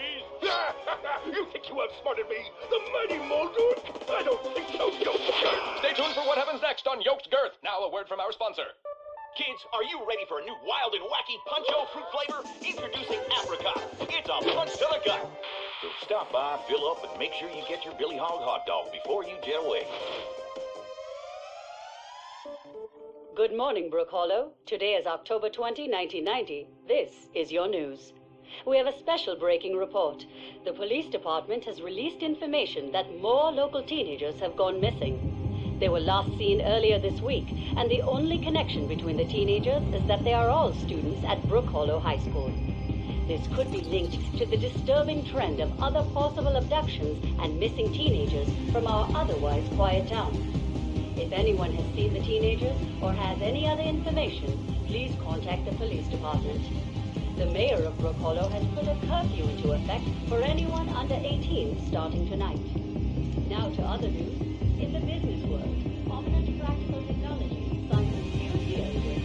please. You think you outsmarted me? The mighty Muldoon? I don't think so, Yoked Girth. Stay tuned for what happens next on Yoked Girth. Now a word from our sponsor. Kids, are you ready for a new wild and wacky Punch-O fruit flavor? Introducing Apricot. It's a punch to the gut. So stop by, fill up, and make sure you get your Billy Hog hot dog before you jet away. Good morning, Brook Hollow. Today is October 20, 1990. This is your news. We have a special breaking report. The police department has released information that more local teenagers have gone missing. They were last seen earlier this week, and the only connection between the teenagers is that they are all students at Brook Hollow High School. This could be linked to the disturbing trend of other possible abductions and missing teenagers from our otherwise quiet town. If anyone has seen the teenagers or has any other information, please contact the police department. The mayor of Brook Hollow has put a curfew into effect for anyone under 18 starting tonight. Now to other news. In the business world, prominent practical technology signs a few deals with.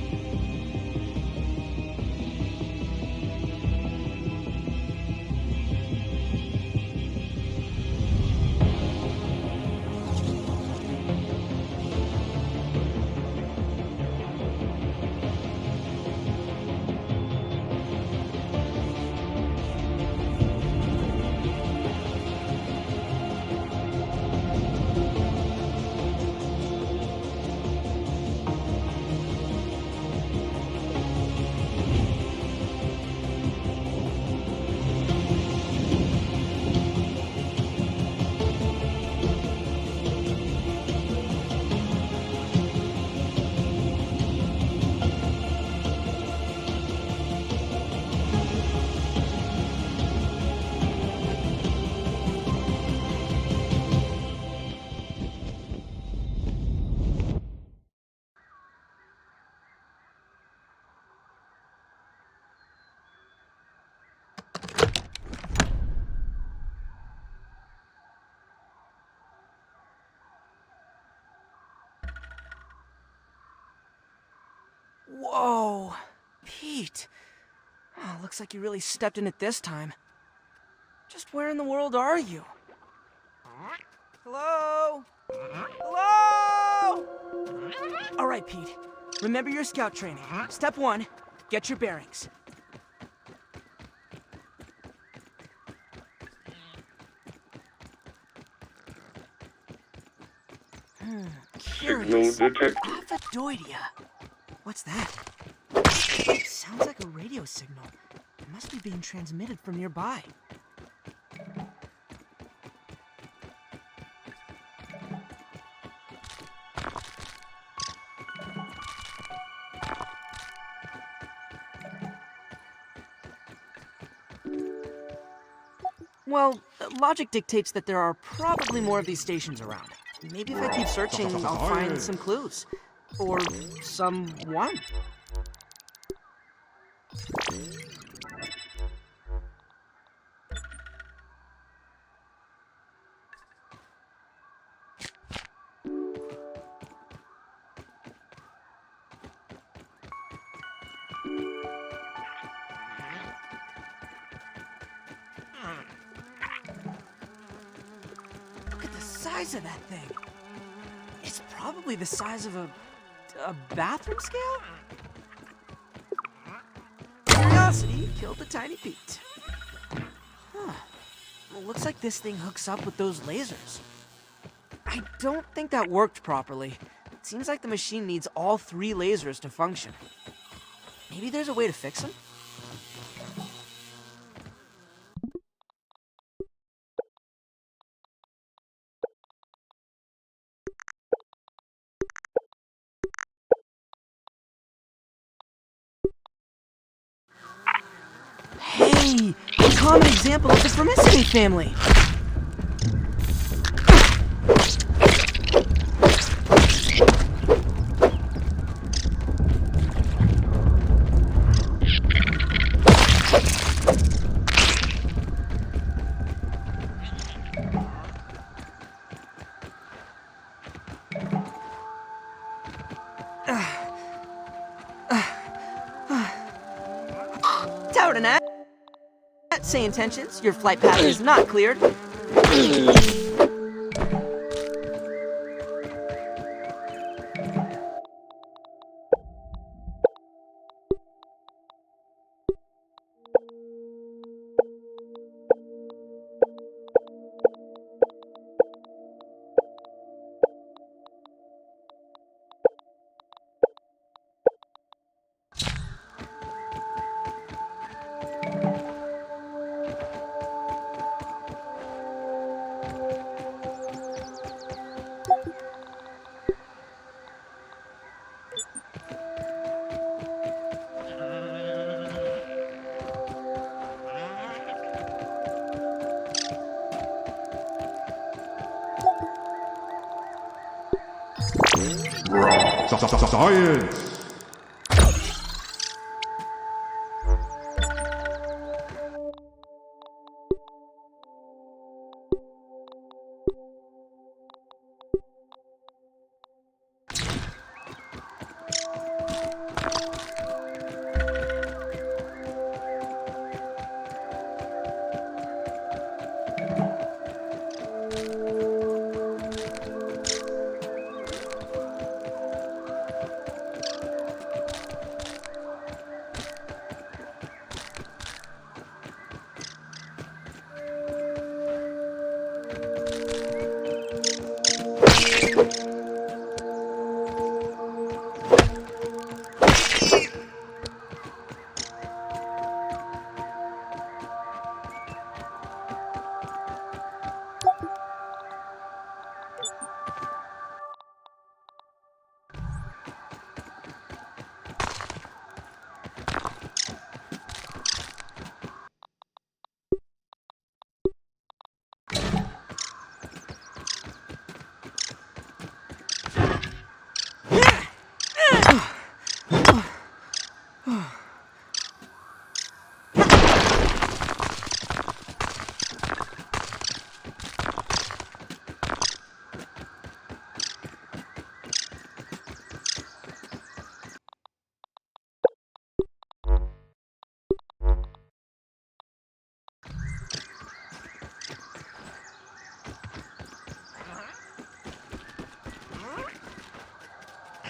Whoa, Pete. Oh, looks like you really stepped in it this time. Just where in the world are you? Hello? Hello? All right, Pete. Remember your scout training. Step 1, get your bearings. Curious. Aphidoidea. What's that? It sounds like a radio signal. It must be being transmitted from nearby. Well, logic dictates that there are probably more of these stations around. Maybe if I keep searching, I'll find some clues. Or someone. Look at the size of that thing. It's probably the size of a bathroom scale? Curiosity killed the tiny Pete. Huh. Well, looks like this thing hooks up with those lasers. I don't think that worked properly. It seems like the machine needs all 3 lasers to function. Maybe there's a way to fix them? Hey, a common example of the Formicinae family. say intentions. Your flight path is not cleared. Science!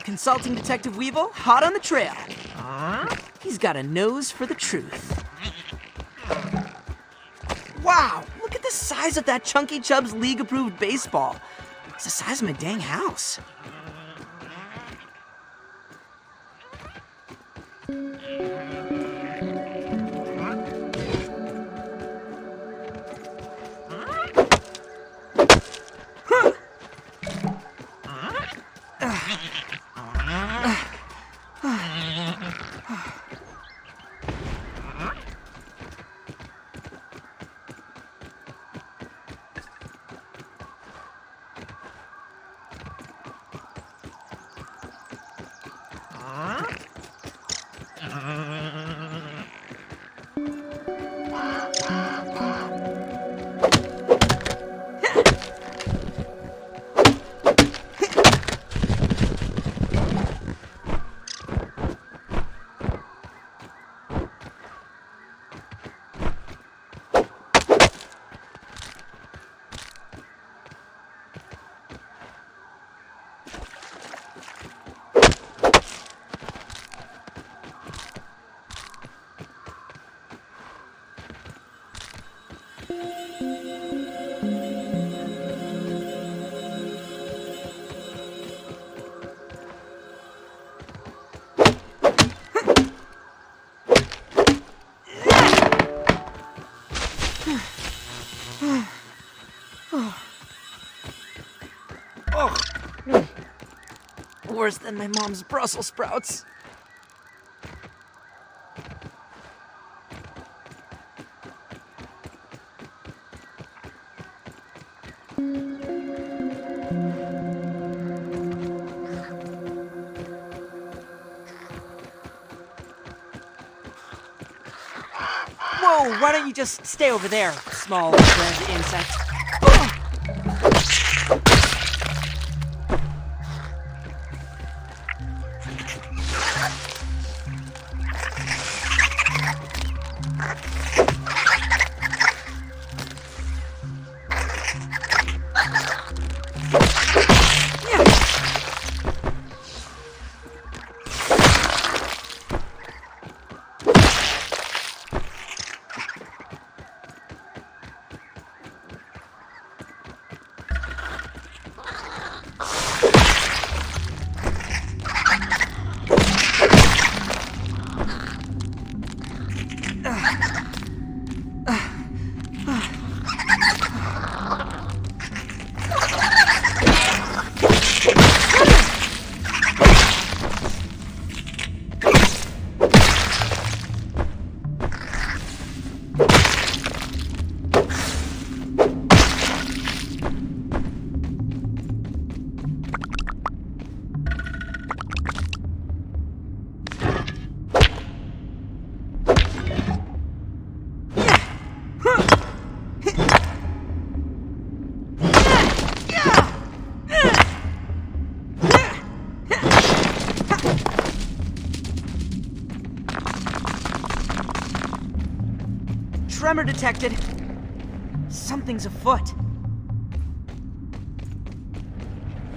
Consulting Detective Weevil, hot on the trail. He's got a nose for the truth. Wow, look at the size of that Chunky Chubbs league-approved baseball. It's the size of my dang house. Worse than my mom's Brussels sprouts. Whoa, why don't you just stay over there, small red insect? tremor detected. Something's afoot.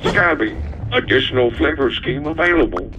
Scanning. Additional flavor scheme available.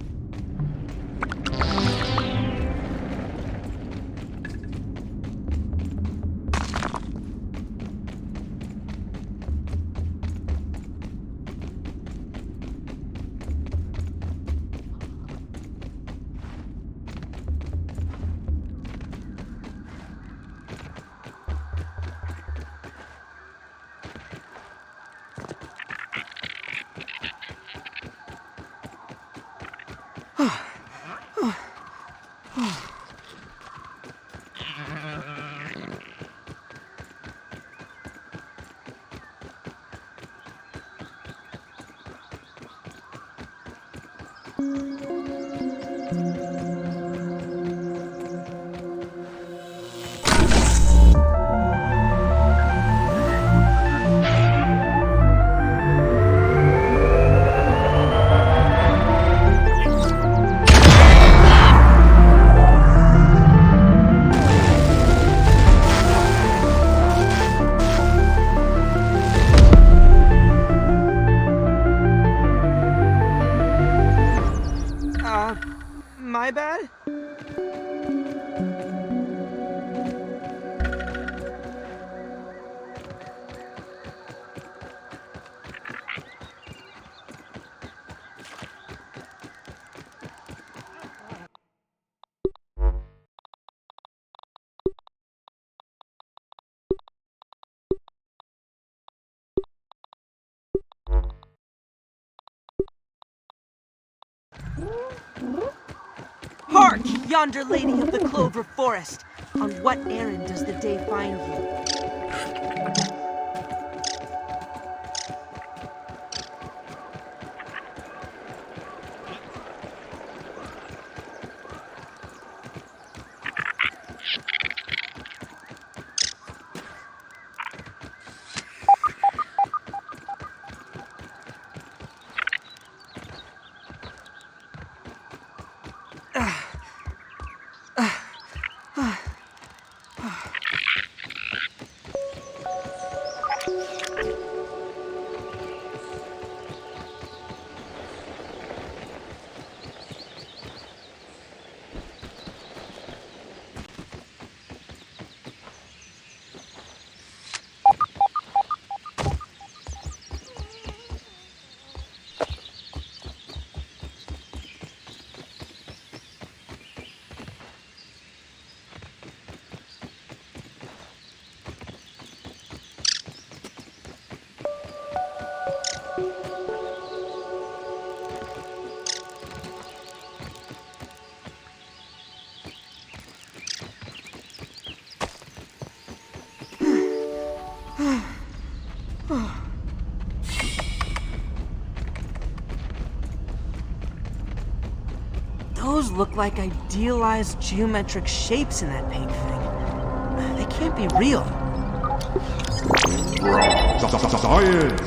My bad? Hark, yonder lady of the Clover Forest! On what errand does the day find you? Those look like idealized geometric shapes in that paint thing. They can't be real. Science!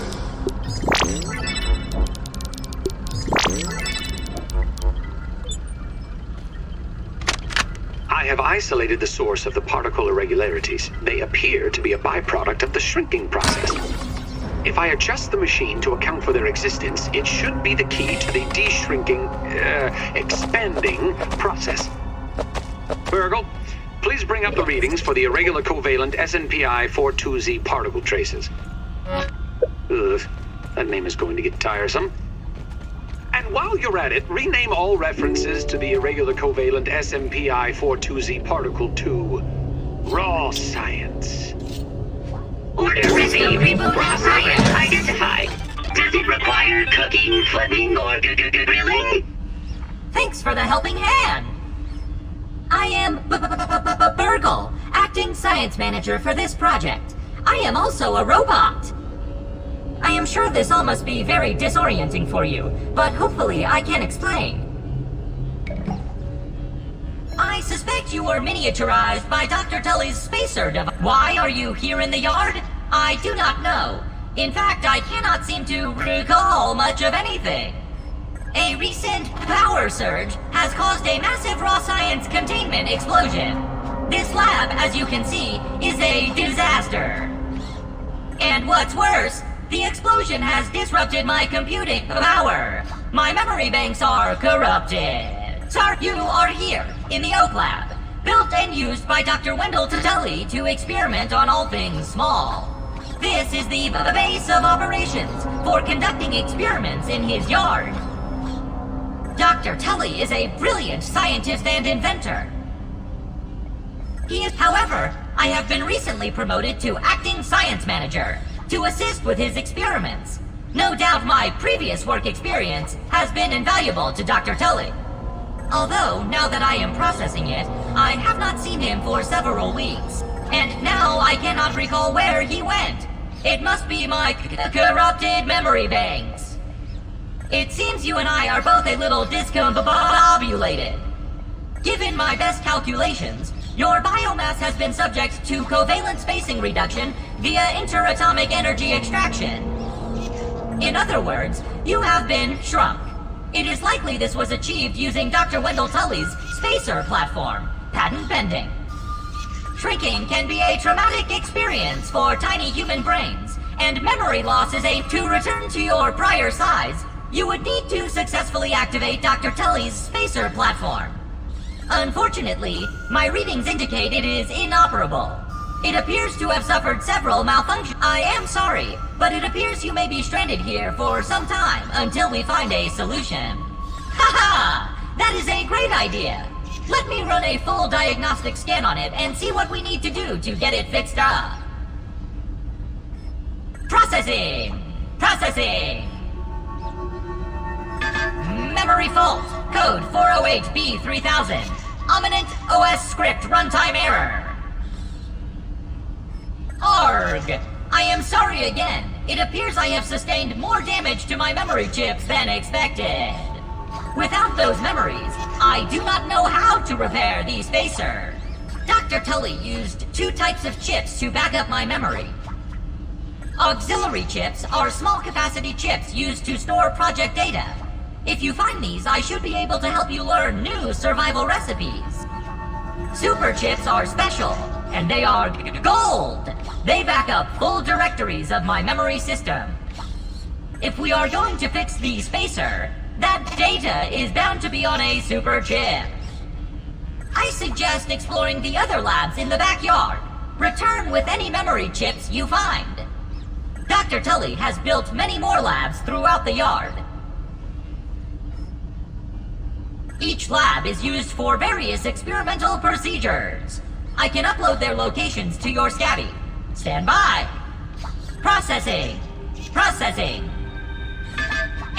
I have isolated the source of the particle irregularities. They appear to be a byproduct of the shrinking process. If I adjust the machine to account for their existence, it should be the key to the de-shrinking, expanding process. Burgle, please bring up the readings for the irregular covalent SNPI 42Z particle traces. Ugh, that name is going to get tiresome. And while you're at it, rename all references to the irregular covalent SMPI 42Z particle to raw science. Order received. Raw science identified. Does it require cooking, flipping, or grilling? Thanks for the helping hand. I am Burgle, acting science manager for this project. I am also a robot. I am sure this all must be very disorienting for you, but hopefully I can explain. I suspect you were miniaturized by Dr. Tully's spacer device. Why are you here in the yard? I do not know. In fact, I cannot seem to recall much of anything. A recent power surge has caused a massive raw science containment explosion. This lab, as you can see, is a disaster. And what's worse, the explosion has disrupted my computing power. My memory banks are corrupted. Sir, you are here, in the Oak Lab, built and used by Dr. Wendell Tuteli to experiment on all things small. This is the base of operations for conducting experiments in his yard. Dr. Tully is a brilliant scientist and inventor. However, I have been recently promoted to acting science manager to assist with his experiments. No doubt my previous work experience has been invaluable to Dr. Tully. Although, now that I am processing it, I have not seen him for several weeks. And now I cannot recall where he went. It must be my corrupted memory banks. It seems you and I are both a little discombobulated. Given my best calculations, your biomass has been subject to covalent spacing reduction via interatomic energy extraction. In other words, you have been shrunk. It is likely this was achieved using Dr. Wendell Tully's spacer platform, patent pending. Shrinking can be a traumatic experience for tiny human brains, and memory loss is to return to your prior size, you would need to successfully activate Dr. Tully's spacer platform. Unfortunately, my readings indicate it is inoperable. It appears to have suffered several malfunctions. I am sorry, but it appears you may be stranded here for some time until we find a solution. Haha! That is a great idea! Let me run a full diagnostic scan on it and see what we need to do to get it fixed up. Processing! Processing! Memory fault! Code 408B3000. Ominent OS script runtime error. Arg! I am sorry again. It appears I have sustained more damage to my memory chips than expected. Without those memories, I do not know how to repair the spacer. Dr. Tully used 2 types of chips to back up my memory. Auxiliary chips are small capacity chips used to store project data. If you find these, I should be able to help you learn new survival recipes. Super chips are special, and they are gold! They back up full directories of my memory system. If we are going to fix the spacer, that data is bound to be on a super chip. I suggest exploring the other labs in the backyard. Return with any memory chips you find. Dr. Tully has built many more labs throughout the yard. Each lab is used for various experimental procedures. I can upload their locations to your Scabby. Stand by. Processing. Processing.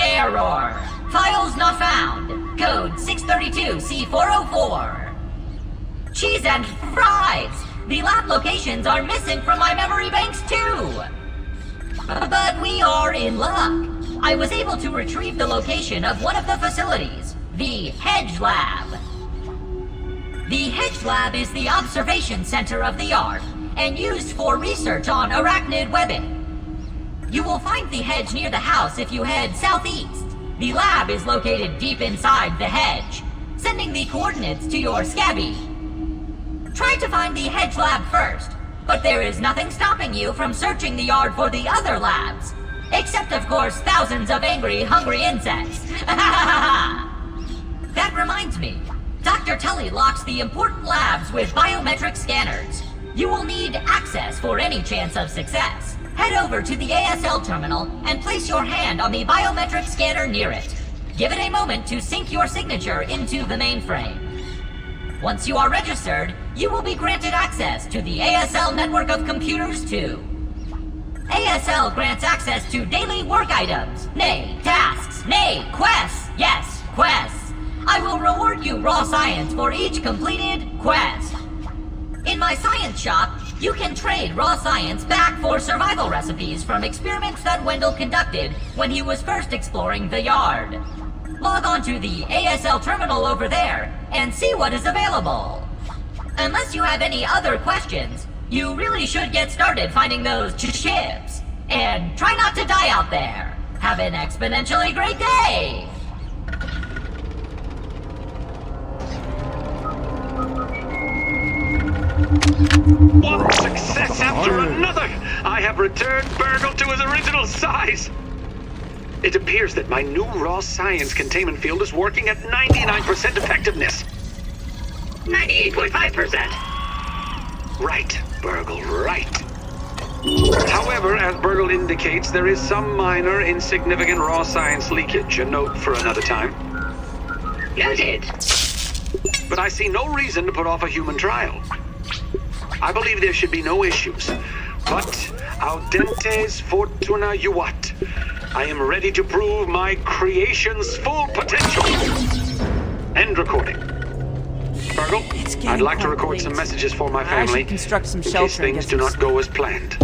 Error. Files not found. Code 632C404. Cheese and fries. The lab locations are missing from my memory banks too. But we are in luck. I was able to retrieve the location of one of the facilities, the Hedge Lab. The Hedge Lab is the observation center of the yard and used for research on arachnid webbing. You will find the hedge near the house if you head southeast. The lab is located deep inside the hedge, sending the coordinates to your Scabby. Try to find the Hedge Lab first, but there is nothing stopping you from searching the yard for the other labs. Except, of course, thousands of angry, hungry insects. That reminds me. Dr. Tully locks the important labs with biometric scanners. You will need access for any chance of success. Head over to the ASL terminal and place your hand on the biometric scanner near it. Give it a moment to sync your signature into the mainframe. Once you are registered, you will be granted access to the ASL network of computers too. ASL grants access to daily work items, nay, tasks, nay, quests, yes, quests. I will reward you raw science for each completed quest. In my science shop, you can trade raw science back for survival recipes from experiments that Wendell conducted when he was first exploring the yard. Log on to the ASL terminal over there and see what is available. Unless you have any other questions, you really should get started finding those chips. And try not to die out there. Have an exponentially great day! One success after another! I have returned Burgle to his original size! It appears that my new raw science containment field is working at 99% effectiveness. 98.5%. Right, Burgle, right. However, as Burgle indicates, there is some minor, insignificant raw science leakage. A note for another time. Noted. But I see no reason to put off a human trial. I believe there should be no issues. But audentes fortuna juvat. I am ready to prove my creation's full potential. End recording. Burgle, I'd like to record some messages for my family. I should construct some in shelter case things do not go as planned.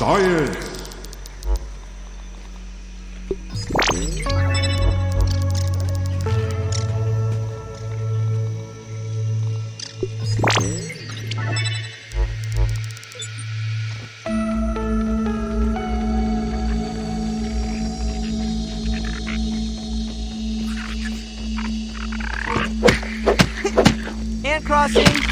Science. Science. Hand crossing.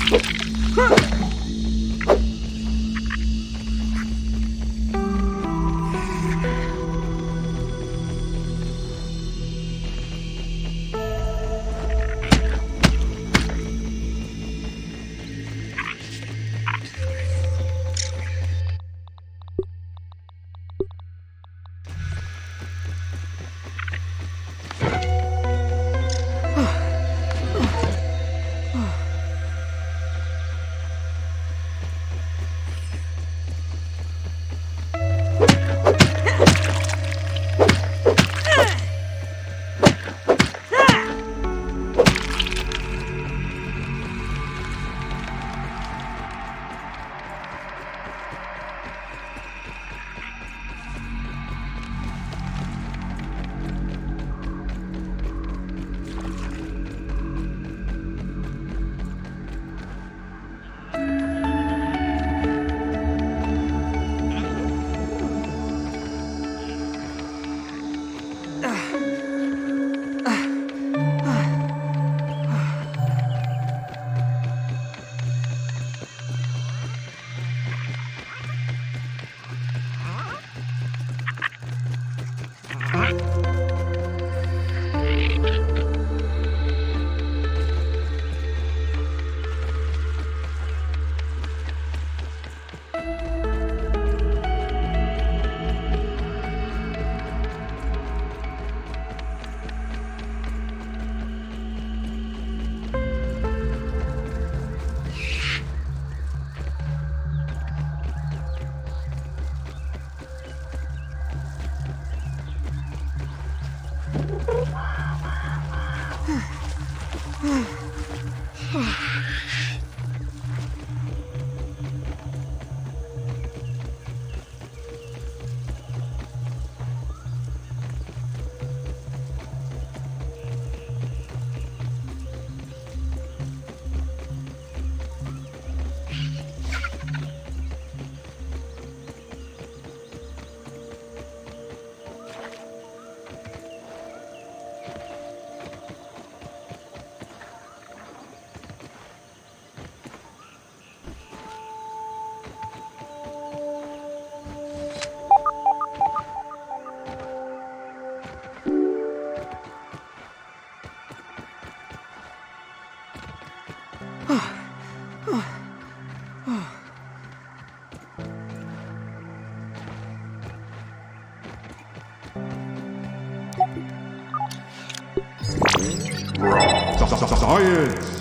Science!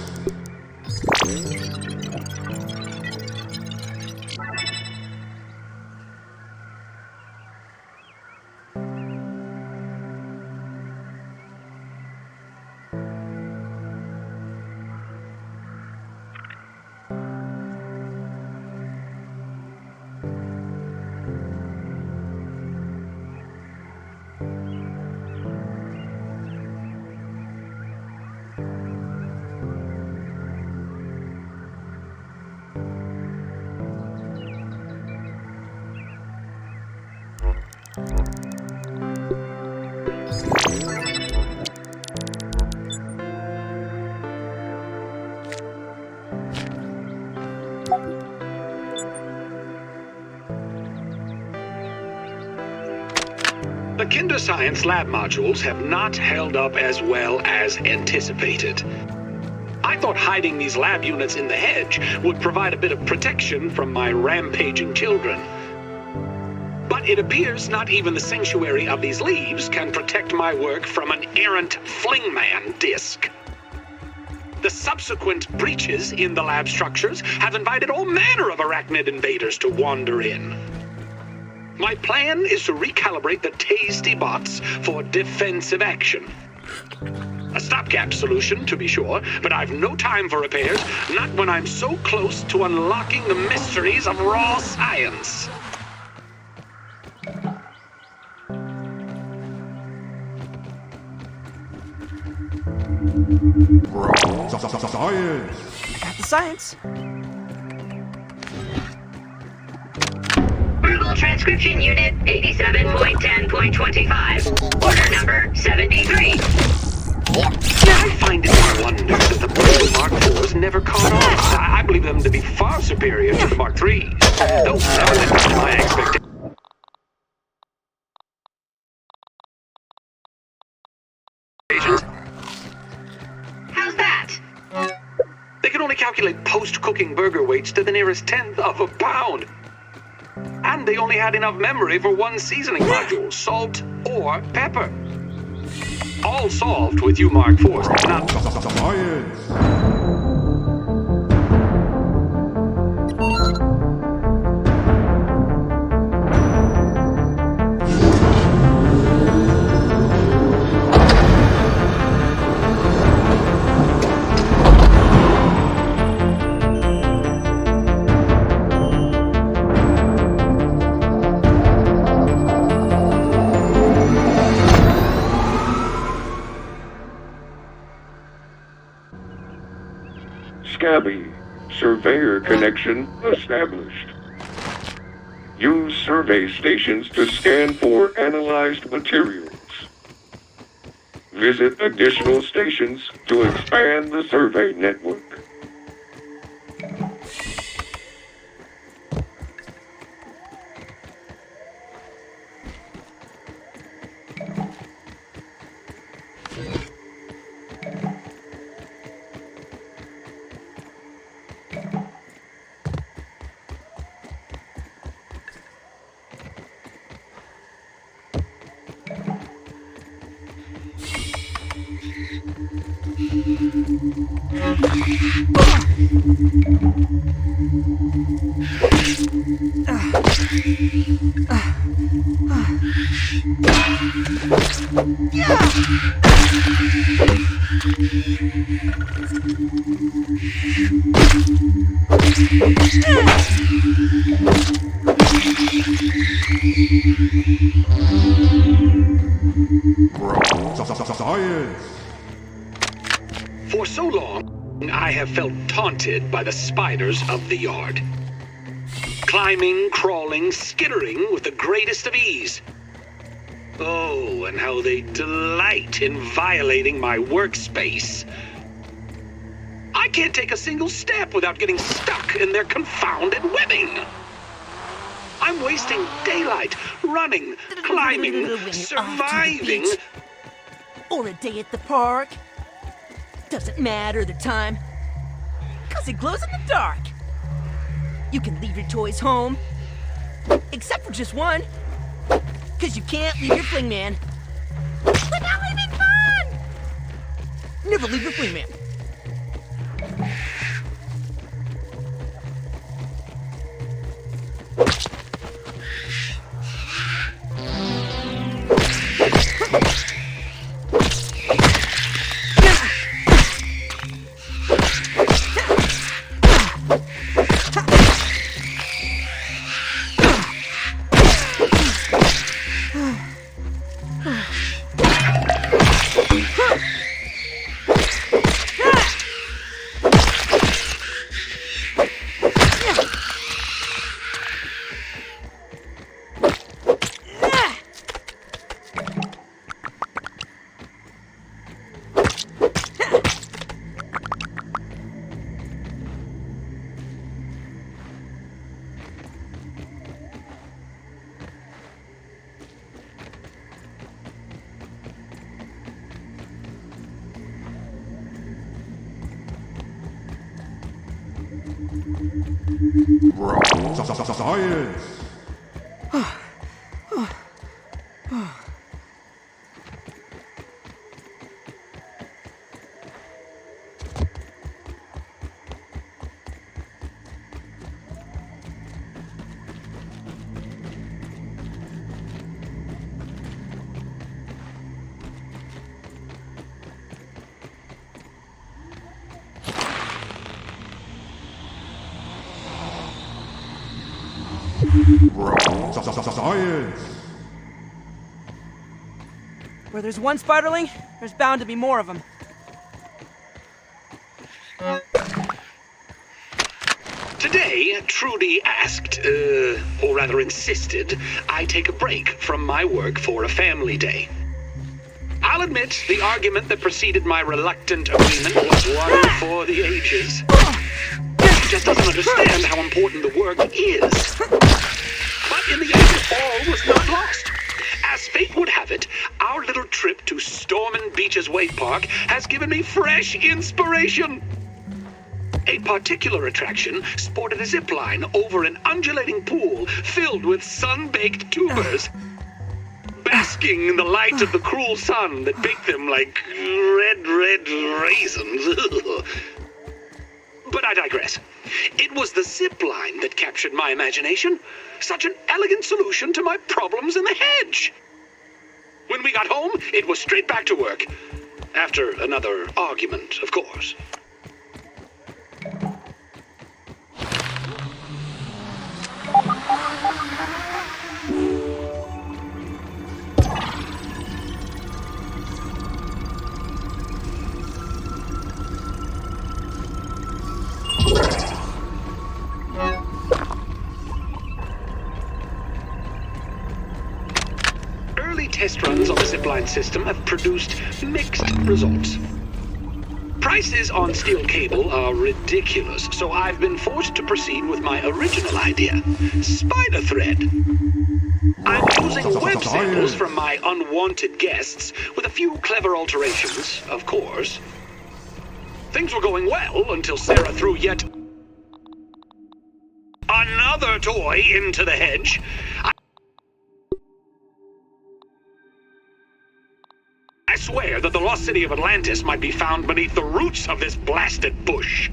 The Kinder Science lab modules have not held up as well as anticipated. I thought hiding these lab units in the hedge would provide a bit of protection from my rampaging children. But it appears not even the sanctuary of these leaves can protect my work from an errant Flingman disc. The subsequent breaches in the lab structures have invited all manner of arachnid invaders to wander in. My plan is to recalibrate the tasty bots for defensive action. A stopgap solution, to be sure, but I've no time for repairs, not when I'm so close to unlocking the mysteries of raw science. Science! Got the science. Burgle Transcription Unit 87.10.25. Order number 73. I find it a wonder that the Burgle Mark IVs never caught on. I believe them to be far superior to the Mark IIIs. Though, never lived up to my expectations. How's that? They can only calculate post-cooking burger weights to the nearest tenth of a pound. And they only had enough memory for one seasoning module, salt or pepper. All solved with you Mark IVs. Now, Science! Scabby. Surveyor connection established. Use survey stations to scan for analyzed materials. Visit additional stations to expand the survey network. Science! for so long, I have felt taunted by the spiders of the yard. Climbing, crawling, skittering with the greatest of ease. Oh, and how they delight in violating my workspace. I can't take a single step without getting stuck in their confounded webbing. I'm wasting daylight, running, climbing, surviving. Or a day at the park. Doesn't matter the time. 'Cause it glows in the dark. You can leave your toys home. Except for just one. 'Cause you can't leave your fling man without leaving fun! Never leave your fling man. Science! Science! Where there's one spiderling, there's bound to be more of them. Today, Trudy asked, or rather insisted, I take a break from my work for a family day. I'll admit, the argument that preceded my reluctant agreement was one for the ages. She just doesn't understand how important the work is. But in the end, all was not lost. As fate would have it, our little trip to Stormin Beach's Wake Park has given me fresh inspiration. A particular attraction sported a zip line over an undulating pool filled with sun-baked tubers, basking in the light of the cruel sun that baked them like red raisins. But I digress. It was the zip line that captured my imagination. Such an elegant solution to my problems in the hedge. When we got home, it was straight back to work. After another argument, of course. Early test runs on the zipline system have produced mixed results. Prices on steel cable are ridiculous, so I've been forced to proceed with my original idea, spider thread. I'm using web samples from my unwanted guests with a few clever alterations, of course. Things were going well until Sarah threw yet another toy into the hedge. I swear that the lost city of Atlantis might be found beneath the roots of this blasted bush.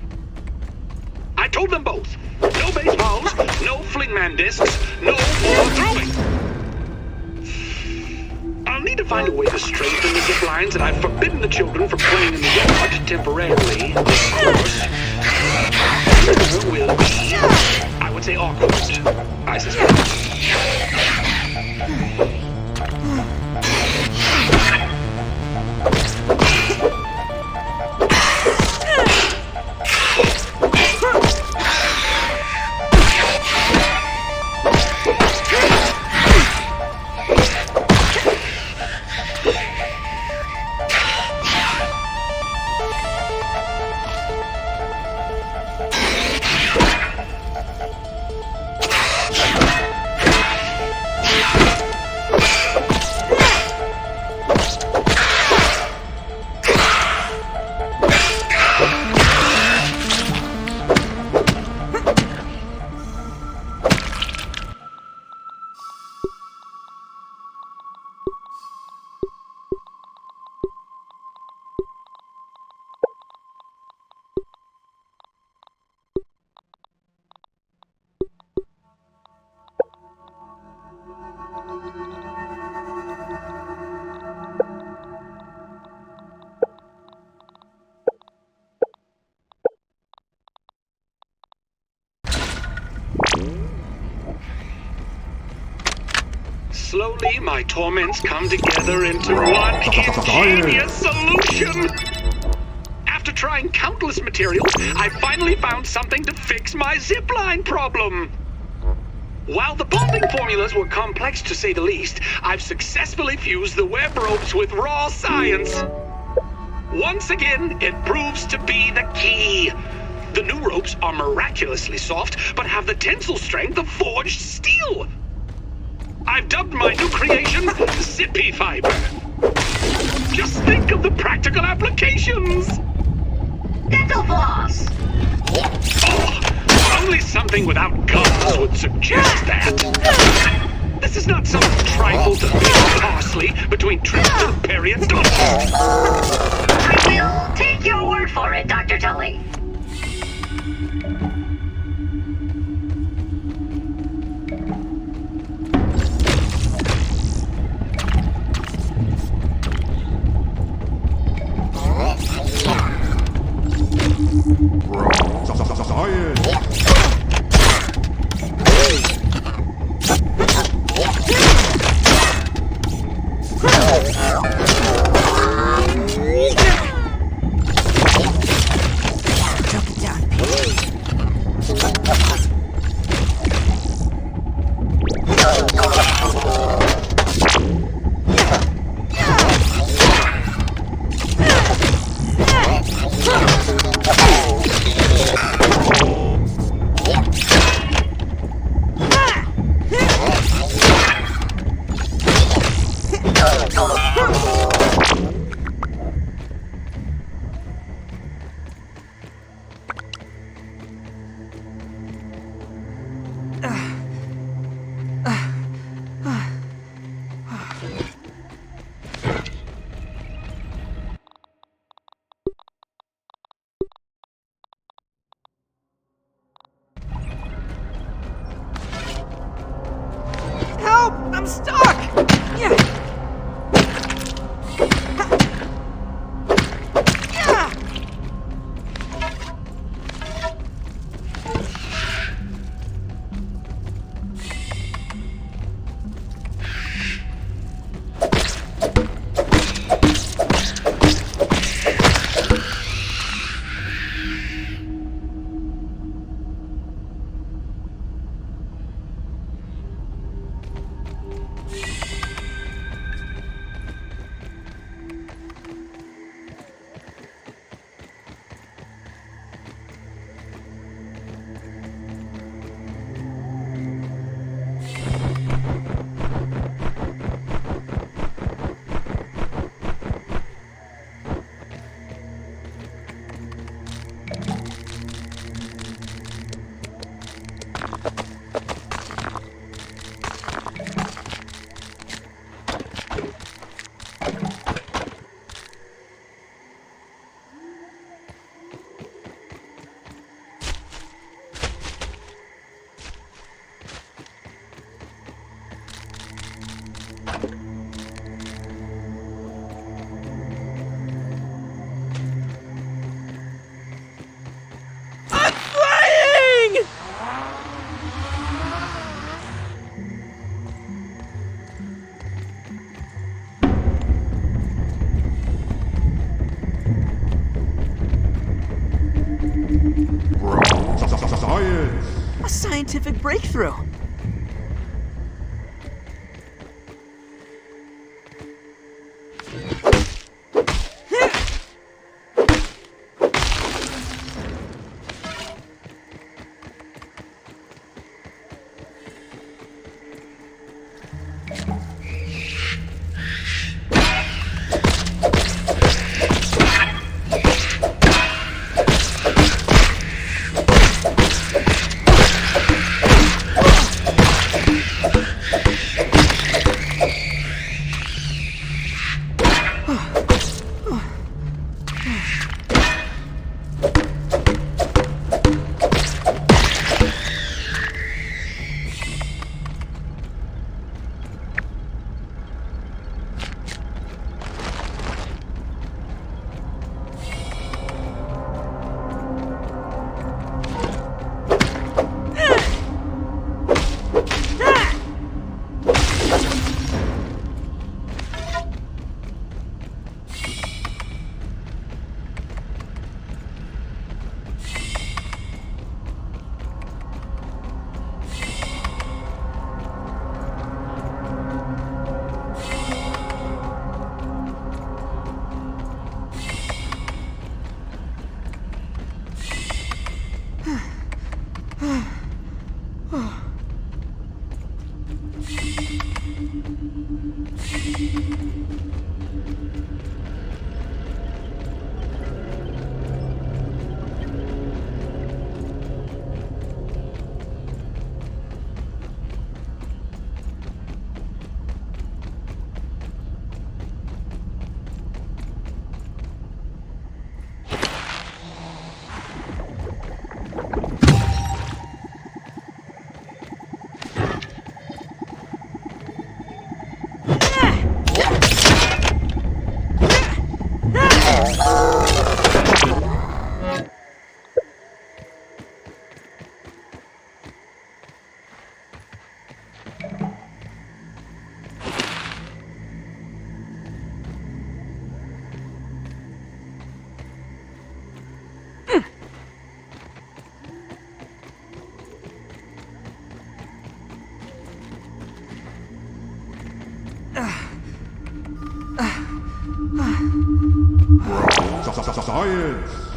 I told them both, no baseballs, no flingman discs, no more throwing. I'll need to find a way to strengthen the zip lines that I've forbidden the children from playing in the yard temporarily, of course. It will be, I would say, awkward, I suspect. Slowly, my torments come together into one ingenious solution. After trying countless materials, I finally found something to fix my zipline problem. While the bonding formulas were complex to say the least, I've successfully fused the web ropes with raw science. Once again, it proves to be the key. The new ropes are miraculously soft, but have the tensile strength of forged steel. I've dubbed my new creation Zippy Fiber. Just think of the practical applications. Dental floss. Oh, only something without gums would suggest that. This is not some trifle to be costly between trips to the periodontist. I will take your word for it, Dr. Tully. Science! Jump it down, Pete. Help! I'm stuck! Yeah. Yeah. Science! A scientific breakthrough. Science!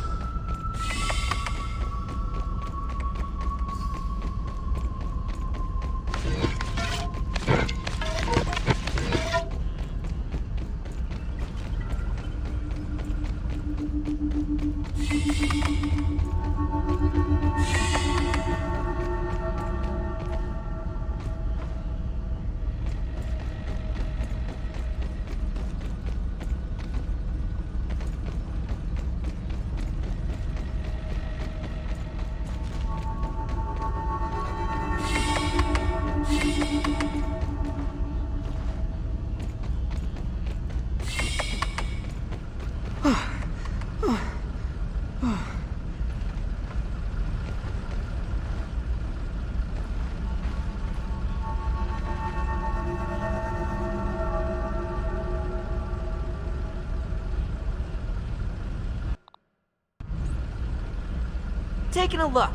Taking a look.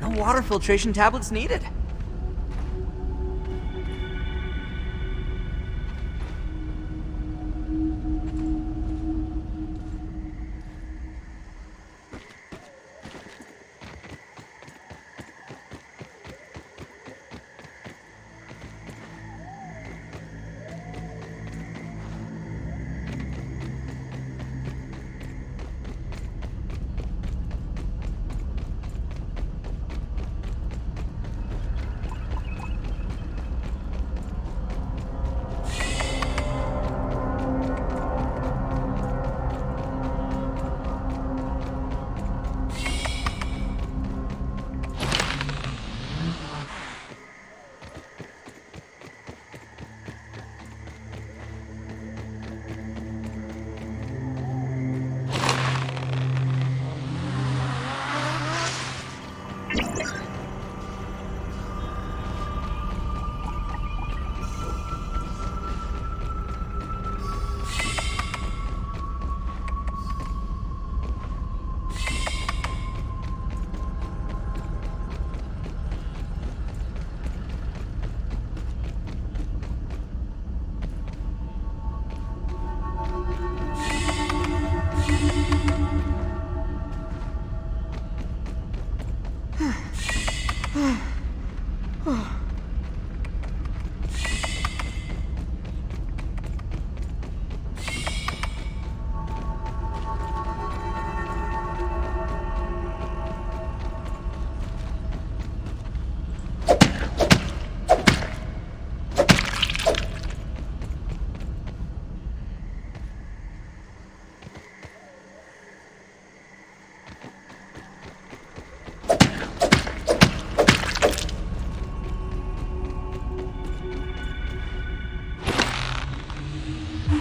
No water filtration tablets needed.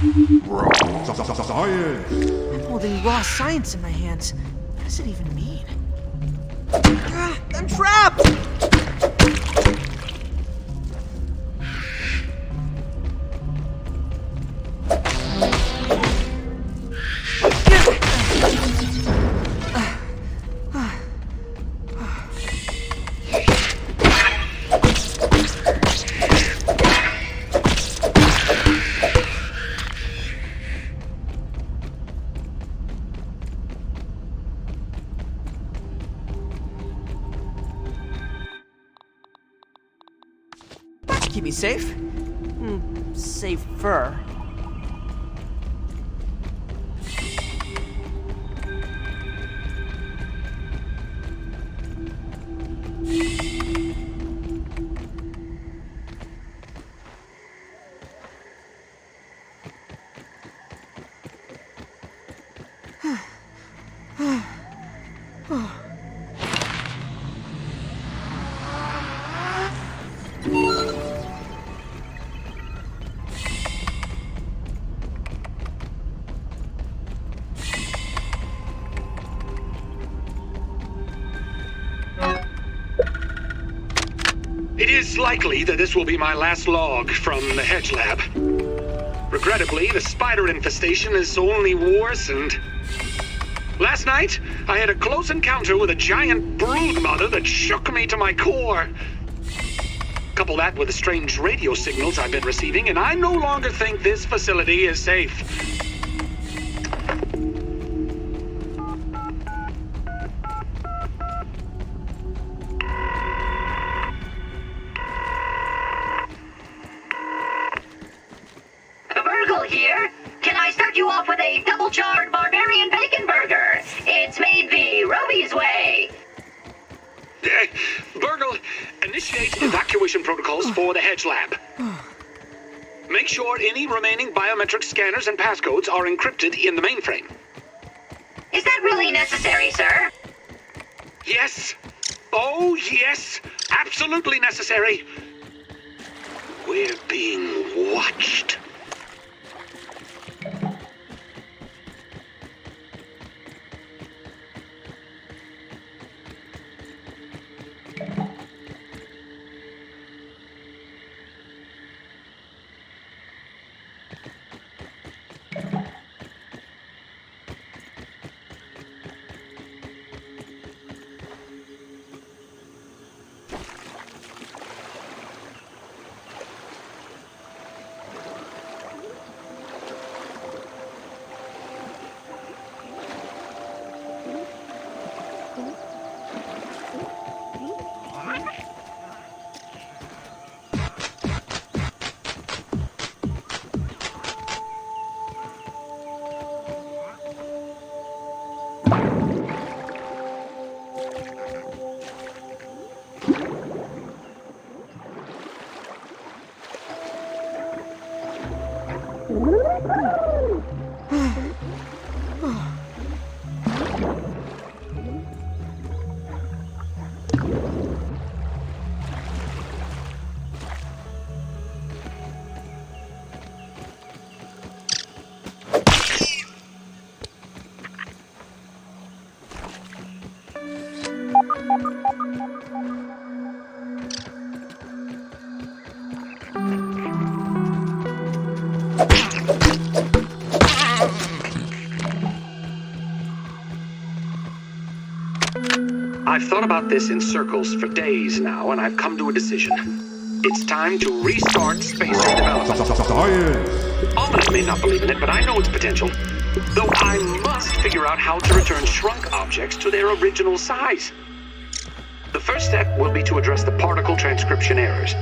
Science! I'm holding raw science in my hands. What does it even mean? Ah, I'm trapped! Keep me safe? Safer. It is likely that this will be my last log from the Hedge Lab. Regrettably, the spider infestation has only worsened. Last night, I had a close encounter with a giant broodmother that shook me to my core. Couple that with the strange radio signals I've been receiving, and I no longer think this facility is safe. Burgle here. Can I start you off with a double-charred barbarian bacon burger? It's made the Roby's way. Burgle, initiate evacuation protocols for the Hedge Lab. Make sure any remaining biometric scanners and passcodes are encrypted in the mainframe. Is that really necessary, sir? Yes. Oh, yes. Absolutely necessary. We're being watched. I've thought about this in circles for days now, and I've come to a decision. It's time to restart spacer development. Science! Ominous may not believe in it, but I know its potential. Though I must figure out how to return shrunk objects to their original size. The first step will be to address the particle transcription errors.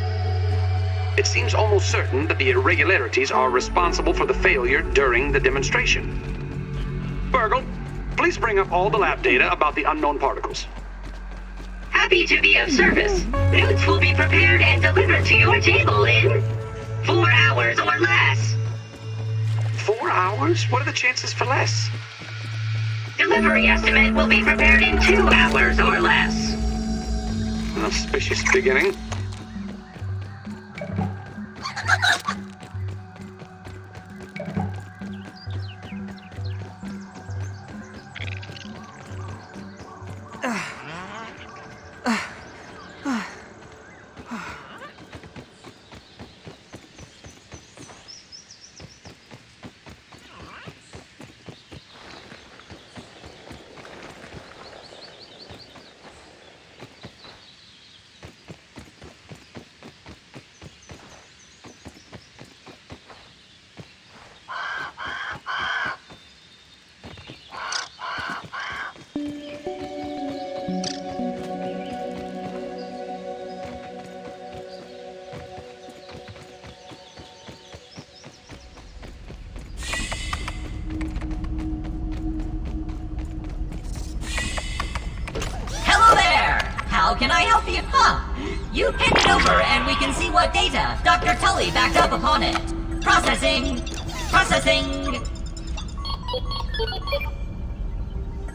It seems almost certain that the irregularities are responsible for the failure during the demonstration. Burgle, please bring up all the lab data about the unknown particles. Happy to be of service. Notes will be prepared and delivered to your table in 4 hours or less. 4 hours? What are the chances for less? Delivery estimate will be prepared in 2 hours or less. An auspicious beginning. can I help you? Huh. You hand it over and we can see what data Dr. Tully backed up upon it. Processing. Processing.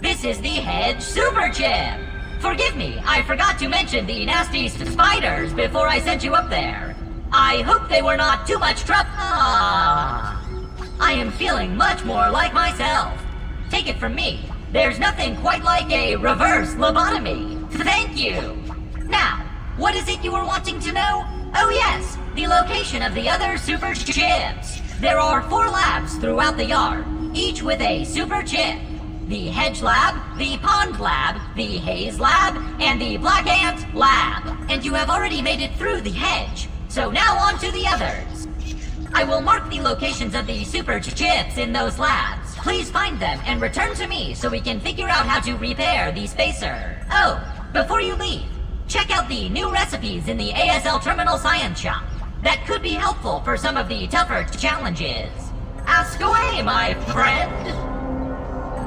This is the Hedge Super Chip. Forgive me, I forgot to mention the nasty spiders before I sent you up there. I hope they were not too much trouble. I am feeling much more like myself. Take it from me, there's nothing quite like a reverse lobotomy. Thank you. Now, what is it you were wanting to know? Oh yes, the location of the other super chips. There are 4 labs throughout the yard, each with a super chip. The Hedge Lab, the Pond Lab, the Haze Lab, and the Black Ant Lab. And you have already made it through the hedge. So now on to the others. I will mark the locations of the super chips in those labs. Please find them and return to me so we can figure out how to repair the spacer. Oh, before you leave, check out the new recipes in the ASL Terminal Science Shop. That could be helpful for some of the tougher challenges. Ask away, my friend.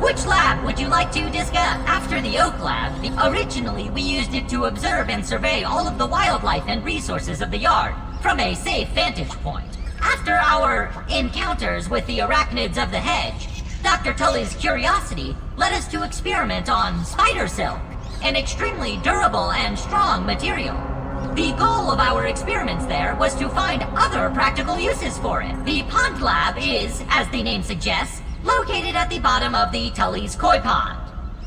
Which lab would you like to discuss? After the Oak Lab, originally we used it to observe and survey all of the wildlife and resources of the yard from a safe vantage point. After our encounters with the arachnids of the hedge, Dr. Tully's curiosity led us to experiment on spider silk, an extremely durable and strong material. The goal of our experiments there was to find other practical uses for it. The Pond Lab is, as the name suggests, located at the bottom of the Tully's Koi Pond.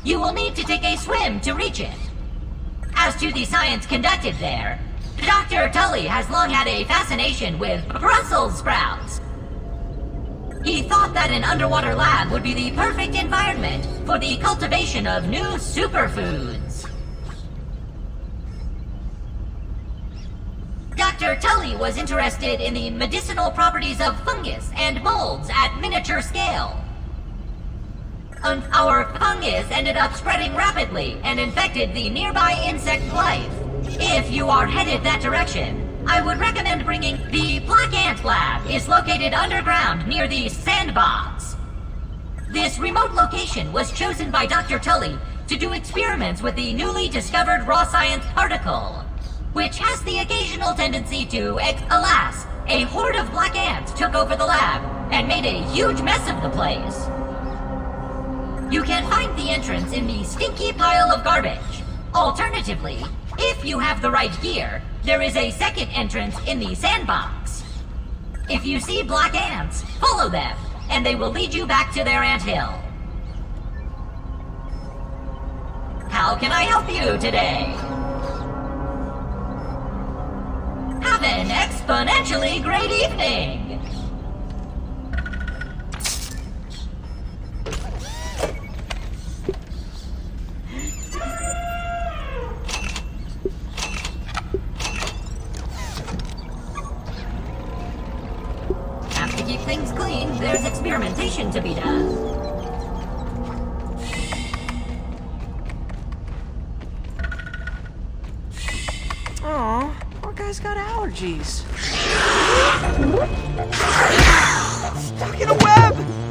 You will need to take a swim to reach it. As to the science conducted there, Dr. Tully has long had a fascination with Brussels sprouts. He thought that an underwater lab would be the perfect environment for the cultivation of new superfoods. Dr. Tully was interested in the medicinal properties of fungus and molds at miniature scale. Our fungus ended up spreading rapidly and infected the nearby insect life. If you are headed that direction, I would recommend bringing the Black Ant Lab. Is located underground near the sandbox. This remote location was chosen by Dr. Tully to do experiments with the newly discovered raw science particle, which has the occasional tendency to, alas, a horde of black ants took over the lab and made a huge mess of the place. You can find the entrance in the stinky pile of garbage. Alternatively, if you have the right gear, there is a second entrance in the sandbox. If you see black ants, follow them, and they will lead you back to their anthill. How can I help you today? Have an exponentially great evening! Have to keep things clean, there's experimentation to be done. Aw, poor guy's got allergies. Stuck in a web!